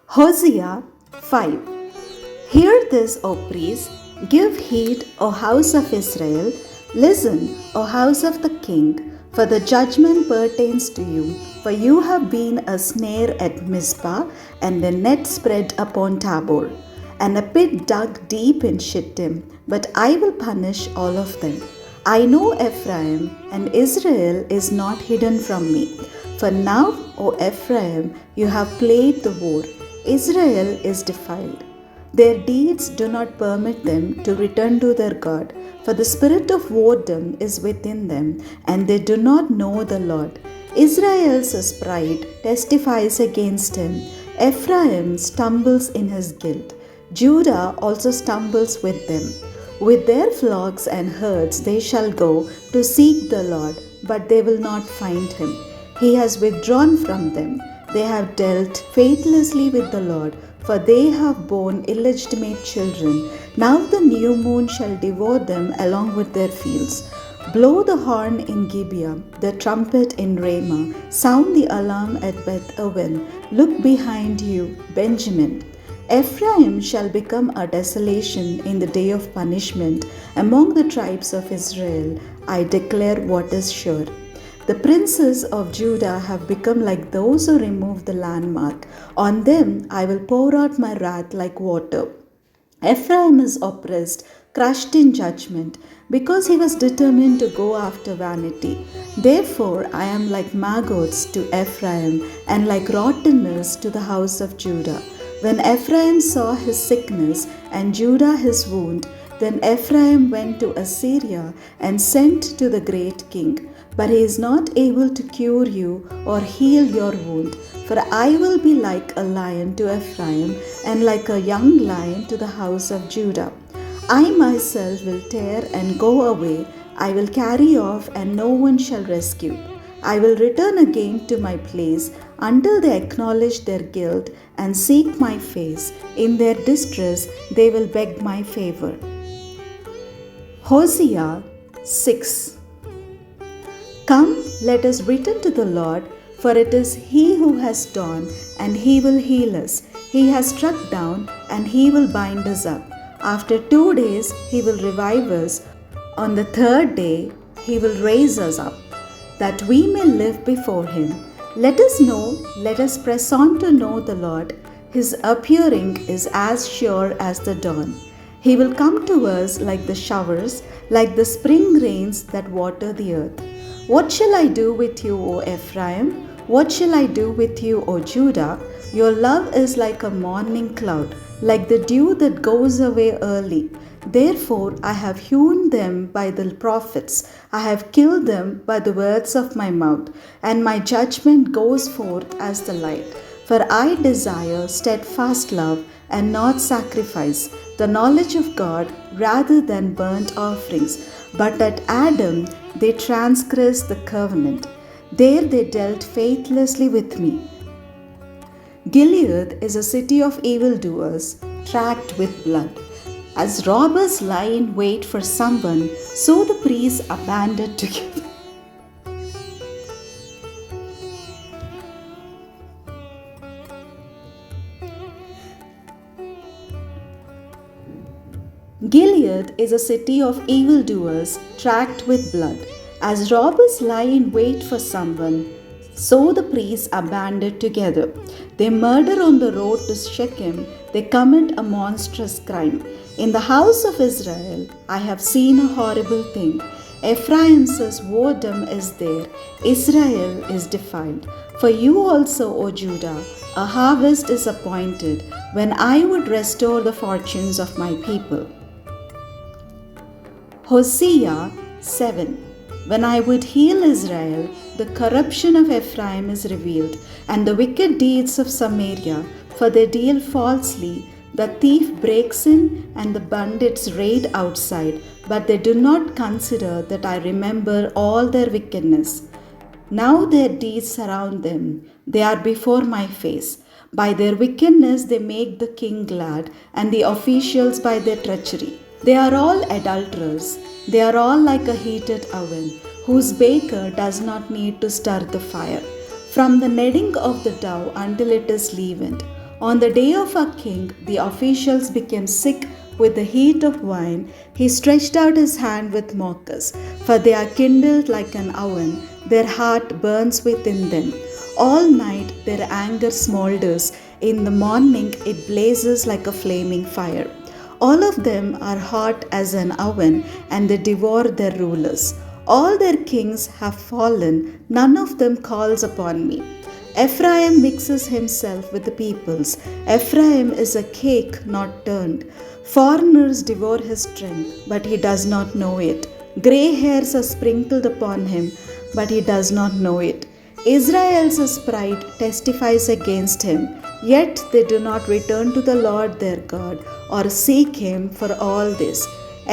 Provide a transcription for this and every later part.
Hosea 5. Hear this, O priests, give heed, O house of Israel, listen, O house of the king, for the judgment pertains to you. For you have been a snare at Mizpah, and a net spread upon Tabor, and a pit dug deep in Shittim, but I will punish all of them. I know Ephraim, and Israel is not hidden from me. For now, O Ephraim, you have played the war. Israel is defiled. Their deeds do not permit them to return to their God, for the spirit of whoredom is within them, and they do not know the Lord. Israel's pride testifies against him. Ephraim stumbles in his guilt. Judah also stumbles with them. With their flocks and herds they shall go to seek the Lord, but they will not find him. He has withdrawn from them. They have dealt faithlessly with the Lord, for they have borne illegitimate children. Now the new moon shall devour them along with their fields. Blow the horn in Gibeah, the trumpet in Ramah, sound the alarm at Beth Aven. Look behind you, Benjamin. Ephraim shall become a desolation in the day of punishment among the tribes of Israel. I declare what is sure. The princes of Judah have become like those who remove the landmark. On them I will pour out my wrath like water. Ephraim is oppressed, crushed in judgment, because he was determined to go after vanity. Therefore I am like maggots to Ephraim, and like rottenness to the house of Judah. When Ephraim saw his sickness, and Judah his wound, then Ephraim went to Assyria and sent to the great king. But he is not able to cure you or heal your wound. For I will be like a lion to Ephraim, and like a young lion to the house of Judah. I myself will tear and go away. I will carry off, and no one shall rescue. I will return again to my place until they acknowledge their guilt and seek my face. In their distress, they will beg my favor. Hosea 6. Come, let us return to the Lord, for it is He who has torn, and He will heal us. He has struck down, and He will bind us up. After 2 days, He will revive us. On the third day, He will raise us up, that we may live before Him. Let us press on to know the Lord. His appearing is as sure as the dawn. He will come to us like the showers, like the spring rains that water the earth. What shall I do with you, O Ephraim? What shall I do with you, O Judah? Your love is like a morning cloud, like the dew that goes away early. Therefore I have hewn them by the prophets, I have killed them by the words of my mouth, and my judgment goes forth as the light. For I desire steadfast love and not sacrifice, the knowledge of God rather than burnt offerings. But at Adam they transgressed the covenant. There they dealt faithlessly with me. Gilead is a city of evildoers, tracked with blood. As robbers lie in wait for someone, so the priests are banded together. Gilead is a city of evildoers, tracked with blood. As robbers lie in wait for someone, so the priests are banded together. They murder on the road to Shechem. They commit a monstrous crime. In the house of Israel, I have seen a horrible thing. Ephraim's whoredom is there. Israel is defiled. For you also, O Judah, a harvest is appointed, when I would restore the fortunes of my people. Hosea 7. When I would heal Israel, the corruption of Ephraim is revealed, and the wicked deeds of Samaria, for they deal falsely. The thief breaks in, and the bandits raid outside, but they do not consider that I remember all their wickedness. Now their deeds surround them, they are before my face. By their wickedness they make the king glad, and the officials by their treachery. They are all adulterers. They are all like a heated oven, whose baker does not need to stir the fire. From the kneading of the dough until it is leavened, On the day of our king, the officials became sick with the heat of wine. He stretched out his hand with mockers, for they are kindled like an oven. Their heart burns within them. All night their anger smolders. In the morning it blazes like a flaming fire. All of them are hot as an oven, and they devour their rulers. All their kings have fallen, none of them calls upon me. Ephraim mixes himself with the peoples. Ephraim is a cake not turned. Foreigners devour his strength, but he does not know it. Grey hairs are sprinkled upon him, but he does not know it. Israel's pride testifies against him, yet they do not return to the Lord their God or seek him for all this.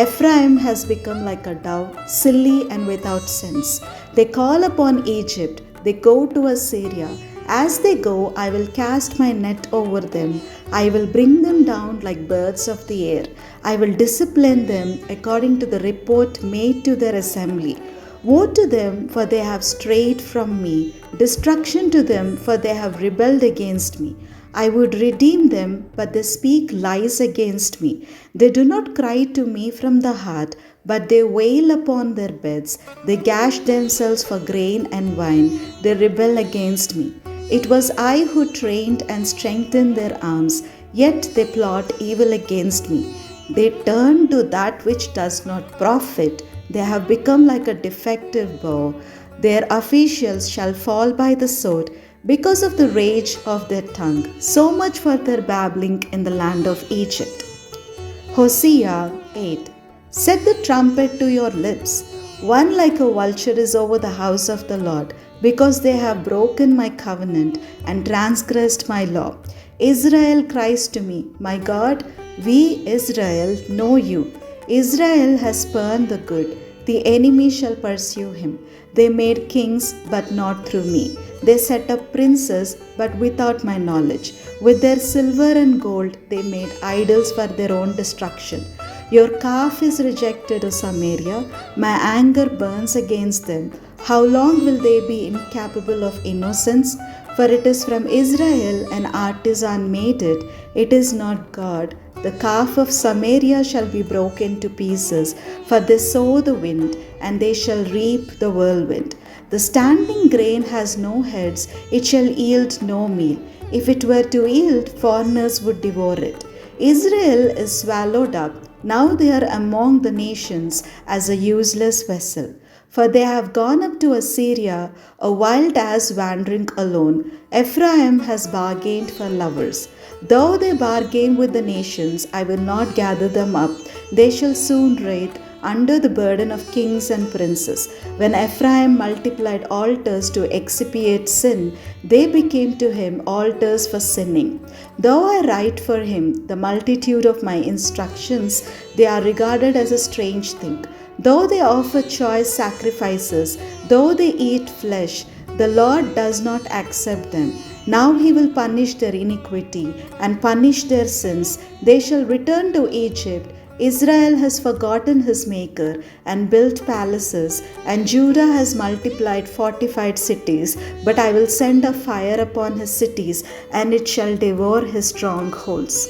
Ephraim has become like a dove, silly and without sense. They call upon Egypt, they go to Assyria. As they go, I will cast my net over them. I will bring them down like birds of the air. I will discipline them according to the report made to their assembly. Woe to them, for they have strayed from me. Destruction to them, for they have rebelled against me. I would redeem them, but they speak lies against me. They do not cry to me from the heart, but they wail upon their beds. They gash themselves for grain and wine. They rebel against me. It was I who trained and strengthened their arms, yet they plot evil against me. They turn to that which does not profit. They have become like a defective bow. Their officials shall fall by the sword because of the rage of their tongue. So much for their babbling in the land of Egypt. Hosea 8. Set the trumpet to your lips. One like a vulture is over the house of the Lord, because they have broken my covenant and transgressed my law. Israel cries to me, my God, we Israel know you. Israel has spurned the good. The enemy shall pursue him. They made kings, but not through me. They set up princes, but without my knowledge. With their silver and gold, they made idols for their own destruction. Your calf is rejected, O Samaria. My anger burns against them. How long will they be incapable of innocence? For it is from Israel an artisan made it. It is not God. The calf of Samaria shall be broken to pieces, for they sow the wind, and they shall reap the whirlwind. The standing grain has no heads, it shall yield no meal. If it were to yield, foreigners would devour it. Israel is swallowed up. Now they are among the nations as a useless vessel. For they have gone up to Assyria, a wild ass wandering alone. Ephraim has bargained for lovers. Though they bargain with the nations, I will not gather them up. They shall soon writhe under the burden of kings and princes. When Ephraim multiplied altars to expiate sin, they became to him altars for sinning. Though I write for him the multitude of my instructions, they are regarded as a strange thing. Though they offer choice sacrifices, though they eat flesh, the Lord does not accept them. Now he will punish their iniquity and punish their sins. They shall return to Egypt. Israel has forgotten his maker and built palaces, and Judah has multiplied fortified cities. But I will send a fire upon his cities, and it shall devour his strongholds.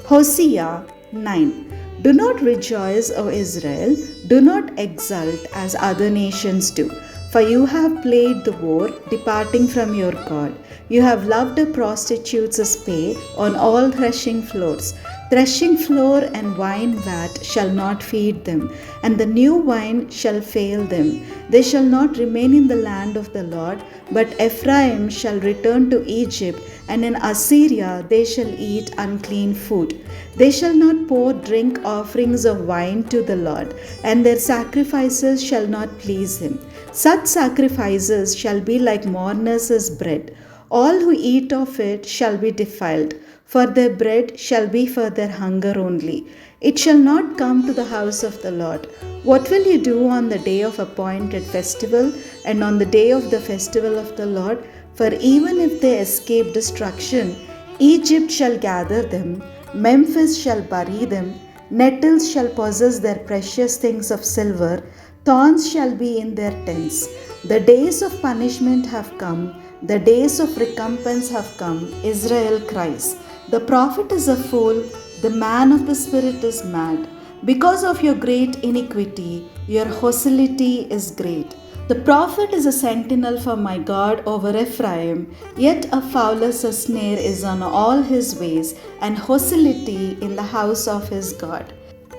Hosea 9. Do not rejoice, O Israel, do not exult as other nations do. For you have played the war, departing from your God. You have loved a prostitute's pay on all threshing floors. Threshing floor and wine vat shall not feed them, and the new wine shall fail them. They shall not remain in the land of the Lord, but Ephraim shall return to Egypt, and in Assyria they shall eat unclean food. They shall not pour drink offerings of wine to the Lord, and their sacrifices shall not please him. Such sacrifices shall be like mourners' bread. All who eat of it shall be defiled, for their bread shall be for their hunger only. It shall not come to the house of the Lord. What will you do on the day of appointed festival and on the day of the festival of the Lord? For even if they escape destruction, Egypt shall gather them, Memphis shall bury them, nettles shall possess their precious things of silver, thorns shall be in their tents. The days of punishment have come, the days of recompense have come, Israel cries. The prophet is a fool, the man of the Spirit is mad. Because of your great iniquity, your hostility is great. The prophet is a sentinel for my God over Ephraim, yet a fowler's snare is on all his ways, and hostility in the house of his God.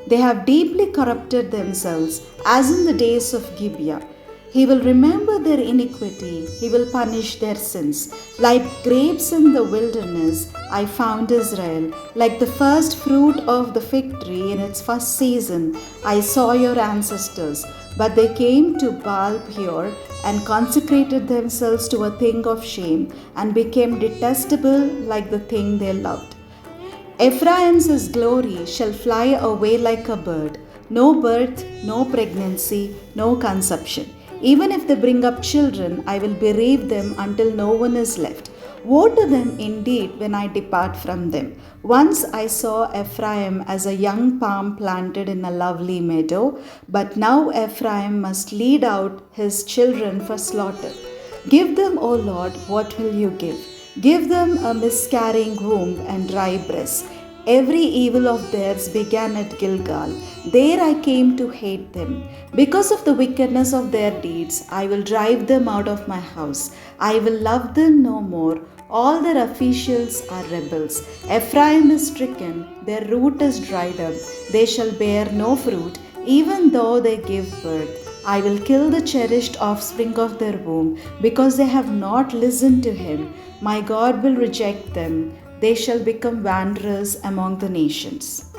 They have deeply corrupted themselves, as in the days of Gibeah. He will remember their iniquity, he will punish their sins. Like grapes in the wilderness, I found Israel. Like the first fruit of the fig tree in its first season, I saw your ancestors. But they came to Baal Peor and consecrated themselves to a thing of shame and became detestable like the thing they loved. Ephraim's glory shall fly away like a bird. No birth, no pregnancy, no conception. Even if they bring up children, I will bereave them until no one is left. Woe to them indeed when I depart from them. Once I saw Ephraim as a young palm planted in a lovely meadow, but now Ephraim must lead out his children for slaughter. Give them, O Lord, what will you give? Give them a miscarrying womb and dry breasts. Every evil of theirs began at Gilgal. There I came to hate them. Because of the wickedness of their deeds, I will drive them out of my house. I will love them no more. All their officials are rebels. Ephraim is stricken, their root is dried up. They shall bear no fruit, even though they give birth. I will kill the cherished offspring of their womb, because they have not listened to him. My God will reject them. They shall become wanderers among the nations.